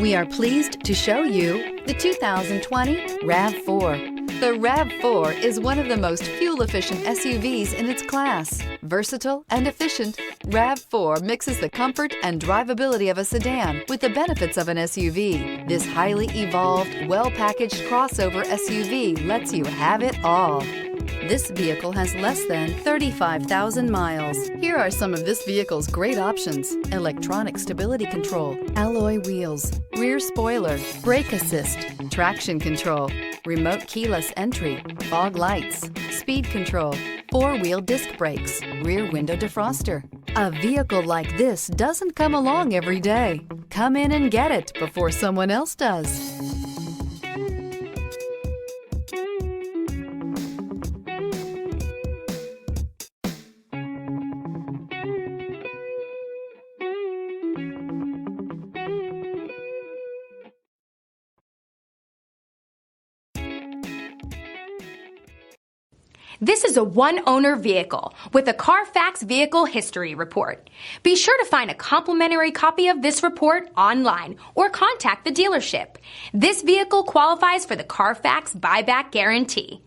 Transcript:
We are pleased to show you the 2020 RAV4. The RAV4 is one of the most fuel-efficient SUVs in its class. Versatile and efficient, RAV4 mixes the comfort and drivability of a sedan with the benefits of an SUV. This highly evolved, well-packaged crossover SUV lets you have it all. This vehicle has less than 35,000 miles. Here are some of this vehicle's great options: electronic stability control, alloy wheels, rear spoiler, brake assist, traction control, remote keyless entry, fog lights, speed control, four-wheel disc brakes, rear window defroster. A vehicle like this doesn't come along every day. Come in and get it before someone else does. This is a one-owner vehicle with a CARFAX Vehicle History Report. Be sure to find a complimentary copy of this report online or contact the dealership. This vehicle qualifies for the CARFAX Buyback Guarantee.